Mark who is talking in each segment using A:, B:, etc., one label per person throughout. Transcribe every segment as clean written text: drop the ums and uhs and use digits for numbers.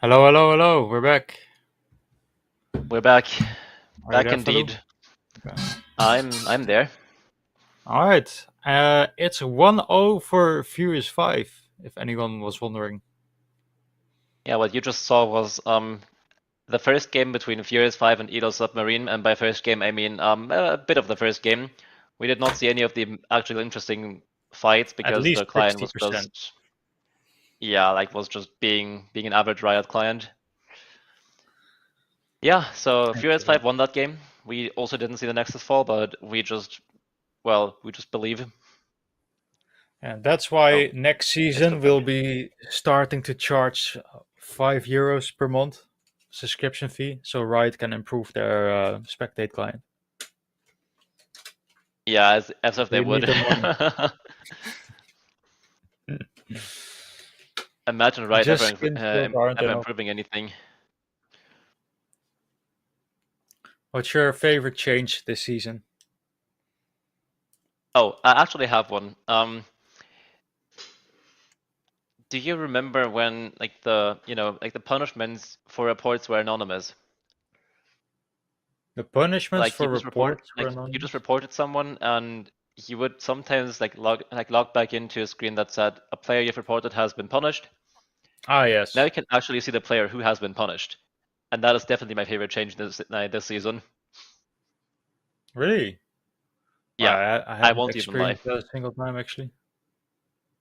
A: Hello, hello, hello. We're back.
B: We're back.
A: Are you
B: Back
A: there, Falu?
B: indeed.
A: Okay.
B: I'm there.
A: All right. It's 1-0 for Furious 5, if anyone was wondering.
B: Yeah, what you just saw was the first game between Furious 5 and Edo Submarine, and by first game I mean a bit of the first game. We did not see any of the actual interesting fights
A: At
B: because the
A: least
B: client was
A: 60%.
B: just was just being an average Riot client. Yeah, so Furious
A: Actually.
B: 5 won that game. We also didn't see the Nexus fall, but we just believe.
A: And that's
B: Oh,
A: why next
B: I still
A: season we'll
B: think.
A: be starting to charge €5 per month subscription fee so Riot can improve their spectate client.
B: Yeah, as if they
A: They need
B: would.
A: the money.
B: Imagine Riot
A: Just skin shields aren't
B: ever
A: enough.
B: improving anything.
A: What's your favorite change this season?
B: Oh, I actually have one. Do you remember when the punishments for reports were anonymous?
A: The punishments
B: Like
A: for reports were
B: you just
A: anonymous?
B: reported someone and you would sometimes log back into a screen that said a player you've reported has been punished.
A: Ah,
B: Now
A: yes.
B: you can actually see the player who has been punished. And that is definitely my favorite change this season.
A: Well,
B: Yeah,
A: I
B: I
A: haven't
B: won't even lie.
A: experienced that a single time actually.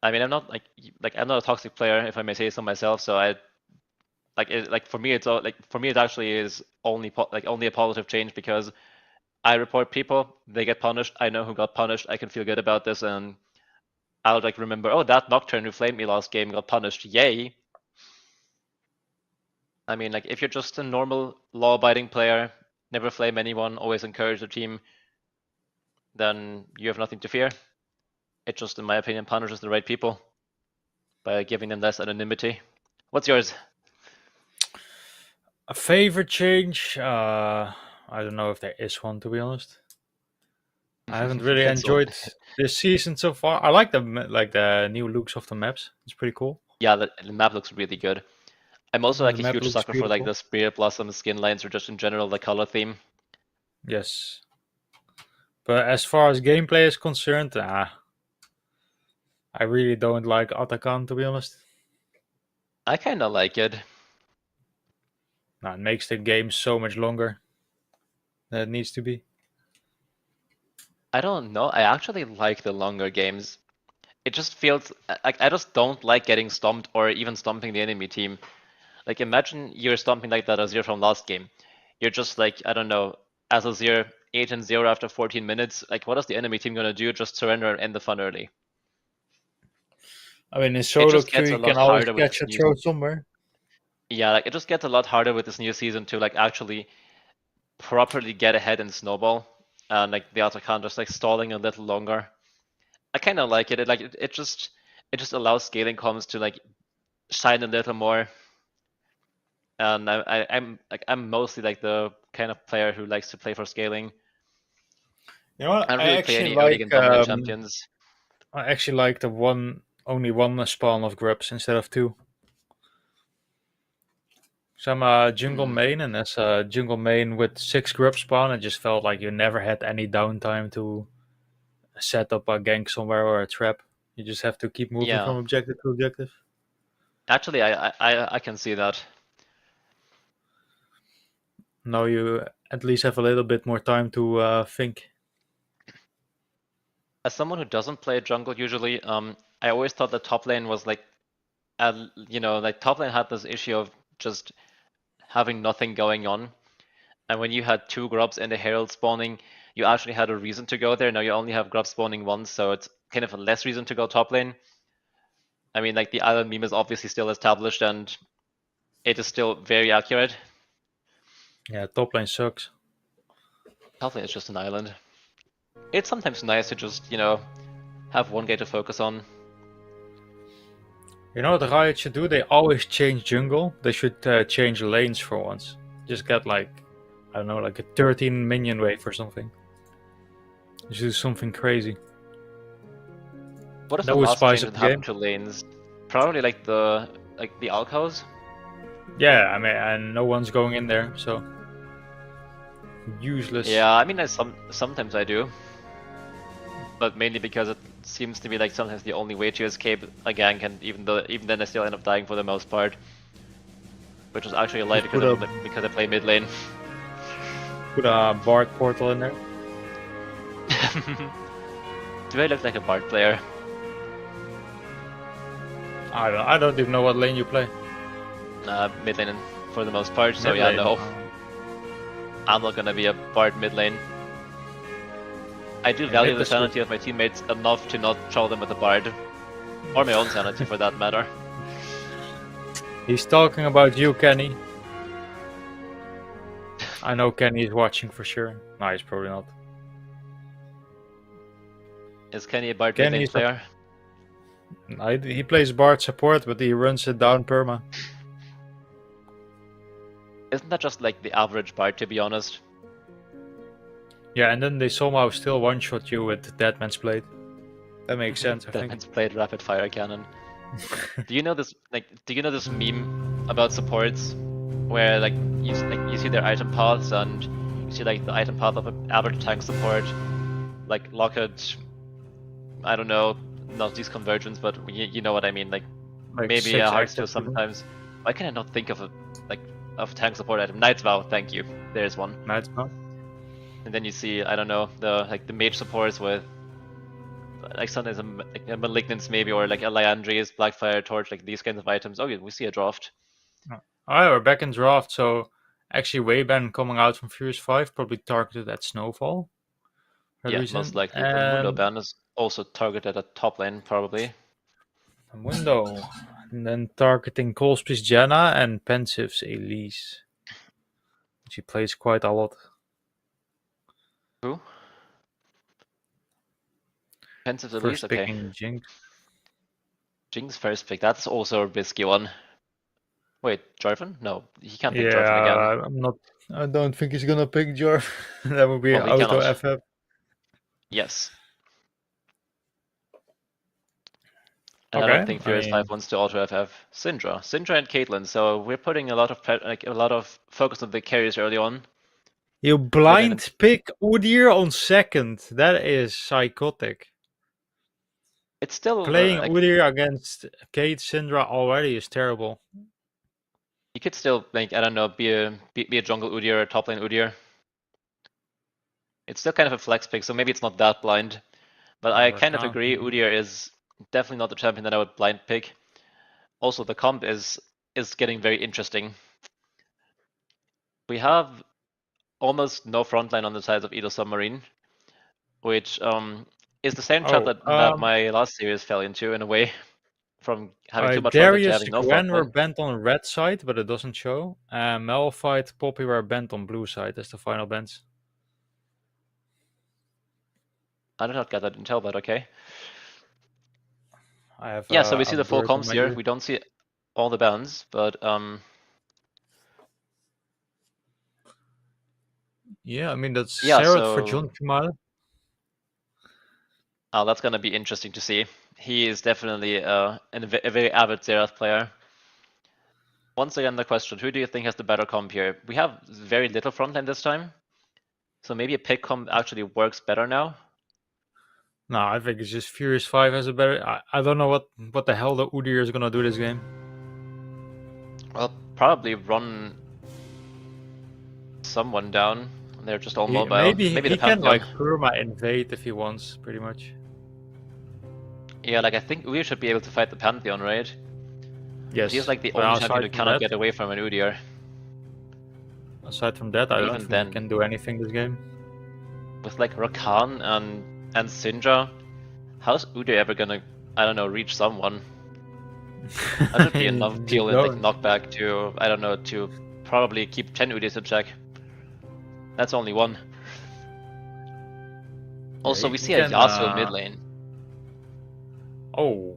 B: I mean, I'm not I'm not a toxic player, if I may say so myself. So I for me it actually is only a positive change because I report people, they get punished. I know who got punished. I can feel good about this, and I'll remember. Oh, that Nocturne who flamed me last game got punished. Yay! I mean, if you're just a normal law-abiding player, never flame anyone, always encourage the team, then you have nothing to fear. It just, in my opinion, punishes the right people by giving them less anonymity. What's yours?
A: A favorite change? I don't know if there is one to be honest. I haven't really
B: That's all.
A: enjoyed this season so far. I like the new looks of the maps. It's pretty cool.
B: Yeah, the map looks really good. I'm also
A: The
B: like a
A: map
B: huge
A: looks
B: sucker for like
A: beautiful.
B: the Spirit Blossom skin lines or just in general the color theme.
A: Yes, but as far as gameplay is concerned, I really don't like Atakan to be honest.
B: I kind of like it.
A: It makes the game so much longer than it needs to be.
B: I don't know. I actually like the longer games. It just feels like I just don't like getting stomped or even stomping the enemy team. Like imagine you're stomping like that Azir from last game. You're just like, I don't know, as Azir 8-0 after 14 minutes. Like what is the enemy team gonna do? Just surrender and end the fun early.
A: I mean, in
B: It
A: solo
B: just
A: queue
B: gets a
A: you
B: lot
A: can always
B: harder with
A: catch
B: this
A: a
B: new
A: throw somewhere.
B: Yeah, like it just gets a lot harder with this new season to like actually properly get ahead in snowball. And like the Atakan just like stalling a little longer. I kind of like it. It just allows scaling comms to like shine a little more. And I'm mostly like the kind of player who likes to play for scaling.
A: You know what?
B: I don't really play any early game dominant champions.
A: I actually like the only one spawn of grubs instead of two. So I'm a jungle
B: Hmm.
A: main, and as a jungle main with six grub spawn, it just felt like you never had any downtime to set up a gank somewhere or a trap. You just have to keep moving
B: Yeah,
A: from objective to objective.
B: actually, I can see that.
A: Now you at least have a little bit more time to think.
B: As someone who doesn't play jungle usually, I always thought that top lane was like top lane had this issue of just having nothing going on. And when you had two grubs and a herald spawning, you actually had a reason to go there. Now you only have grubs spawning once, so it's kind of a less reason to go top lane. I mean, like the island meme is obviously still established and it is still very accurate.
A: Yeah, top lane sucks.
B: Top lane is just an island. It's sometimes nice to just have one guy to focus on.
A: You know what the Riot should do? They always change jungle. They should change lanes for once. Just get like, I don't know, like a 13 minion wave or something. Just do something crazy.
B: What is
A: That
B: the
A: would
B: last
A: spice
B: change
A: up
B: that
A: the
B: happened
A: game.
B: to lanes? Probably like the alcos.
A: Yeah, I mean, and no one's going in there, so useless.
B: Yeah, I mean, sometimes I do, but mainly because it seems to be like sometimes the only way to escape a gank, and even then I still end up dying for the most part, which is actually a lie
A: Just
B: because I play mid lane.
A: put a Bard portal in there.
B: Do I look like a Bard player?
A: I don't even know what lane you play.
B: Mid lane for the most part, so
A: Mid
B: yeah,
A: lane,
B: no. I'm not gonna be a Bard mid lane. I do value the sanity of my teammates enough to not troll them with a Bard. Or my own sanity for that matter.
A: He's talking about you, Kenny. I know Kenny is watching for sure. No, he's probably not.
B: Is Kenny a Bard mid lane player?
A: He plays Bard support, but he runs it down perma.
B: Isn't that just like the average Bard, to be honest?
A: Yeah, and then they somehow still one-shot you with Deadman's Blade. That makes sense, I think.
B: Deadman's Blade rapid fire cannon. Do you know this? Do you know this meme about supports, where like you see their item paths and you see like the item path of an average tank support, like Lockett. I don't know, not these convergence, but you know what I mean. Like maybe Hearthstone sometimes. Why can I not think of of tank support item? Knight's Vow, thank you. There's one.
A: Knight's Vow.
B: And then you see, I don't know, the mage supports with like sometimes a Malignance maybe, or like a Liandry's, Blackfire Torch, like these kinds of items. Okay, we see a draft.
A: Alright, we're back in draft, so actually Wayban coming out from Furious 5 probably targeted at Snowfall.
B: Yeah,
A: reason.
B: most likely. And Mundo Ban is also targeted at top lane, probably.
A: Mundo. And then targeting Colsp's Janna and Pensiv's Elise. She plays quite a lot.
B: Who? Pensiv's Elise,
A: First
B: okay.
A: picking Jinx.
B: Jinx first pick, that's also a risky one. Wait, Jarvan? No, he can't pick Jarvan again.
A: I'm not. I don't think he's gonna pick Jarvan. That would be
B: Well,
A: auto FF.
B: Yes. And okay, I don't think Furious 5 wants to auto FF Syndra and Caitlyn. So we're putting a lot of focus on the carries early on.
A: You blind pick Udyr on second. That is psychotic.
B: It's still
A: playing Udyr against Kate Syndra already is terrible.
B: You could still I don't know, be a jungle Udyr or a top lane Udyr. It's still kind of a flex pick, so maybe it's not that blind. But I kind of agree, Udyr is definitely not the champion that I would blind pick. Also, the comp is getting very interesting. We have almost no frontline on the sides of either submarine, which is the same trap that my last series fell into in a way, from having too much frontline to having no frontline.
A: Gwen were bent on red side, but it doesn't show. Malphite, Poppy were bent on blue side as the final bends.
B: I did not get that intel, but okay.
A: I have,
B: so we see the full comps here. We don't see all the bands, but
A: yeah, I mean that's Seraph for John Kamal.
B: Oh, that's gonna be interesting to see. He is definitely a very avid Seraph player. Once again, the question: who do you think has the better comp here? We have very little frontline this time, so maybe a pick comp actually works better now.
A: No, I think it's just Furious 5 has a better. I don't know what the hell the Udyr is gonna do this game.
B: Well, probably run someone down. They're just all mobile. Maybe
A: he can like perma invade if he wants, pretty much.
B: Yeah, like I think Udyr should be able to fight the Pantheon, right?
A: Yes.
B: He's like the only champion who cannot get away from an Udyr.
A: Aside from that, I don't think he can do anything this game.
B: With like Rakan and Syndra, how's Udyr ever gonna, I don't know, reach someone? That would be enough peel and like knockback to, I don't know, to probably keep 10 Udyrs in check. That's only one. Also, we see a Yasuo mid lane.
A: Oh,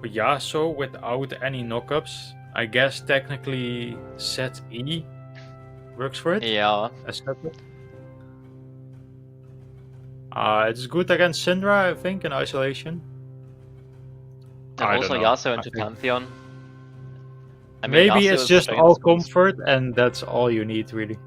A: Yasuo without any knockups. I guess technically set E works for it.
B: Yeah.
A: It's good against Syndra, I think, in isolation.
B: And also Yasuo into Pantheon. I mean,
A: Maybe it's
B: Yasuo's
A: just
B: strength
A: all
B: was.
A: comfort, and that's all you need, really.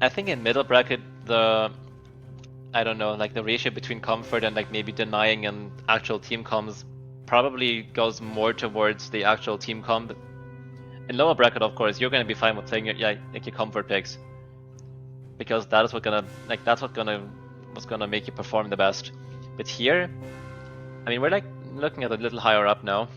B: I think in middle bracket I don't know, like the ratio between comfort and like maybe denying and actual team comms probably goes more towards the actual team comp. In lower bracket, of course, you're gonna be fine with playing like your comfort picks because that is what's gonna make you perform the best. But here, I mean, we're like looking at a little higher up now.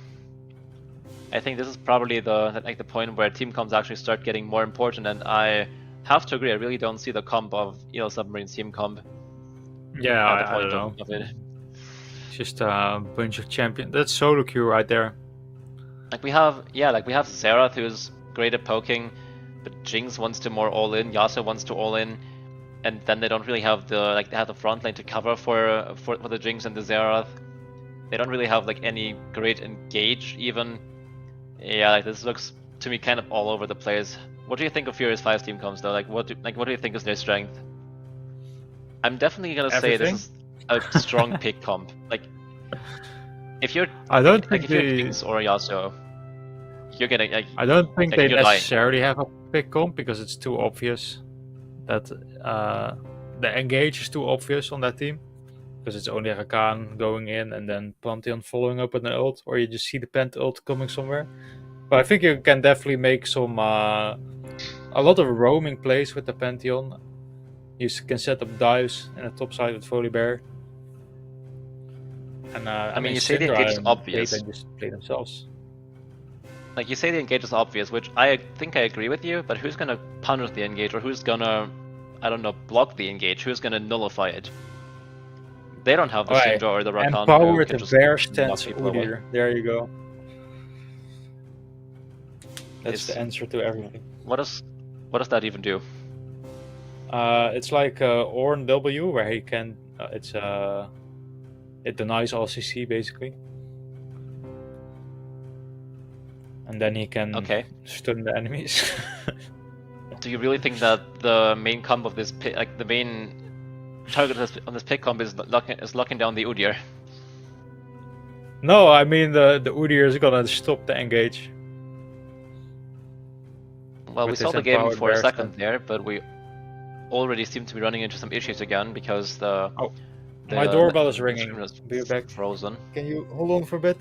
B: I think this is probably the point where team comps actually start getting more important, and I have to agree. I really don't see the comp of Submarine team comp
A: Yeah,
B: at the
A: I don't
B: point
A: know.
B: of it.
A: It's just a bunch of champions. That's solo queue right there.
B: Like we have Xerath who's great at poking, but Jinx wants to more all in. Yasuo wants to all in, and then they don't really have they have the front line to cover for the Jinx and the Xerath. They don't really have like any great engage even. Yeah, like this looks to me kind of all over the place. What do you think of Furious 5's team comps though? What do you think is their strength? I'm definitely gonna say this
A: Everything.
B: is a strong pick comp. Like if you're
A: I don't think
B: if you're
A: they.
B: Jinx or Yasuo, you're gonna
A: I don't think they
B: you're dying.
A: necessarily have a pick comp because it's too obvious that the engage is too obvious on that team. Because it's only Rakan going in and then Pantheon following up with an ult, or you just see the Pent ult coming somewhere. But I think you can definitely make some a lot of roaming plays with the Pantheon. You can set up dives in the top side with Volibear. And
B: I mean, you say the engage
A: Syndra
B: is
A: and
B: obvious.
A: Caitlyn just play themselves.
B: Like you say the engage is obvious, which I think I agree with you, but who's gonna punish the engage or who's gonna, I don't know, block the engage? Who's gonna nullify it? They don't have the
A: Alright,
B: Syndra or the Rakan who
A: empower
B: can
A: the
B: just
A: bear
B: knock
A: stance
B: people away.
A: Udyr. There you go. That's
B: Is
A: the answer to everything.
B: what does that even do?
A: It's like Orn W, where he can. It denies all CC basically, and then he can
B: Okay.
A: stun the enemies.
B: Do you really think that the main comp of this pick, like the main target on this pick comp is locking down the Udyr?
A: No, I mean the Udyr is gonna stop the engage.
B: Well, we
A: with
B: saw
A: his
B: the game
A: empowered
B: for a
A: bear
B: second
A: stance.
B: there, but we already seem to be running into some issues again because the
A: My doorbell is
B: the
A: ringing.
B: stream is
A: Be back.
B: frozen.
A: Can you hold on for a bit?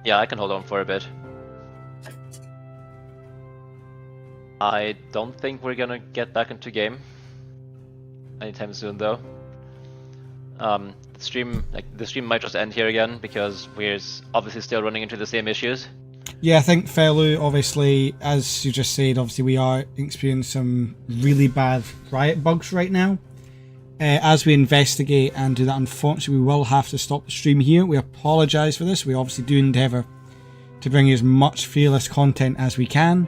B: Yeah, I can hold on for a bit. I don't think we're gonna get back into game anytime soon, though. The stream might just end here again because we're obviously still running into the same issues.
C: Yeah, I think Fellow, obviously, as you just said, obviously we are experiencing some really bad riot bugs right now. As we investigate and do that, unfortunately, we will have to stop the stream here. We apologise for this. We obviously do endeavour to bring you as much fearless content as we can.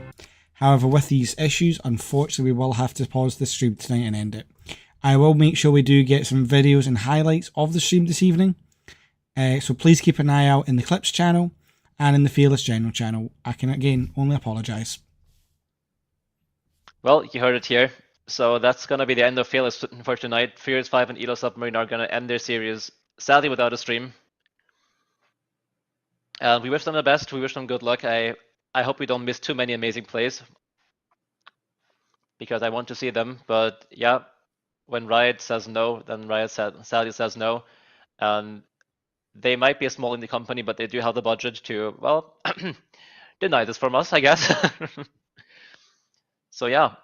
C: However, with these issues, unfortunately, we will have to pause the stream tonight and end it. I will make sure we do get some videos and highlights of the stream this evening. So please keep an eye out in the Clips channel and in the Fearless General channel. I can, again, only apologise.
B: Well, you heard it here. So that's gonna be the end of Fearless for tonight. Furious 5 and Elo Submarine are gonna end their series, sadly without a stream. We wish them the best. We wish them good luck. I hope we don't miss too many amazing plays because I want to see them. But yeah, when Riot says no, then Riot sadly says no. And they might be a small indie company, but they do have the budget to, well, deny this from us, I guess. So yeah,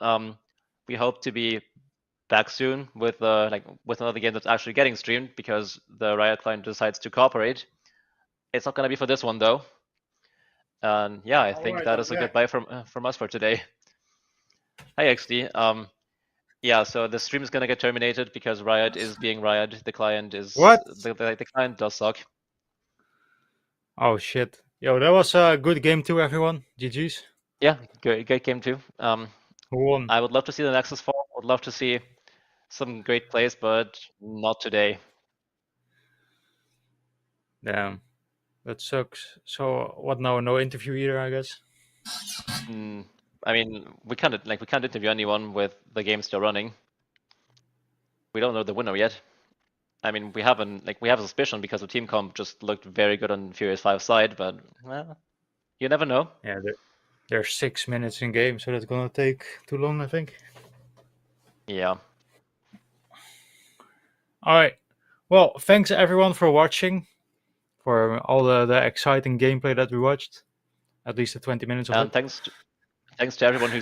B: we hope to be back soon with another game that's actually getting streamed because the Riot client decides to cooperate. It's not gonna be for this one though. And yeah, I think that is a goodbye from us for today. Hi XD. Yeah, so the stream is gonna get terminated because Riot is being Riot. The client is
A: What?
B: the client does suck.
A: Oh shit! Yo, that was a good game too, everyone. GG's.
B: Yeah, great game too.
A: Who won?
B: I would love to see the Nexus fall. Would love to see some great plays, but not today.
A: Damn, that sucks. So what now? No interview either, I guess.
B: I mean, we can't interview anyone with the game still running. We don't know the winner yet. I mean, we have a suspicion because the team comp just looked very good on Furious 5's side, but well, You never know.
A: Yeah, there's 6 minutes in game, so that's gonna take too long, I think.
B: Yeah.
A: All right. Well, thanks everyone for watching, for all the exciting gameplay that we watched. At least the 20 minutes of
B: And
A: it.
B: thanks to everyone who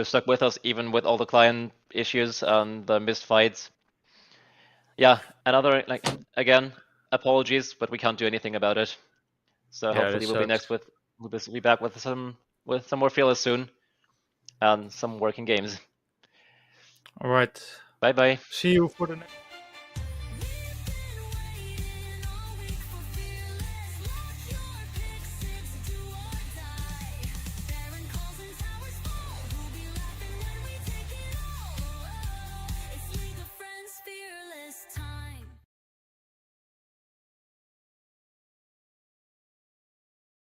B: stuck with us, even with all the client issues and the missed fights. Yeah, another again, apologies, but we can't do anything about it. So
A: Yeah,
B: hopefully
A: this
B: we'll
A: sucks.
B: be back with some more feelers soon, and some working games.
A: All right.
B: Bye bye.
A: See you for the next.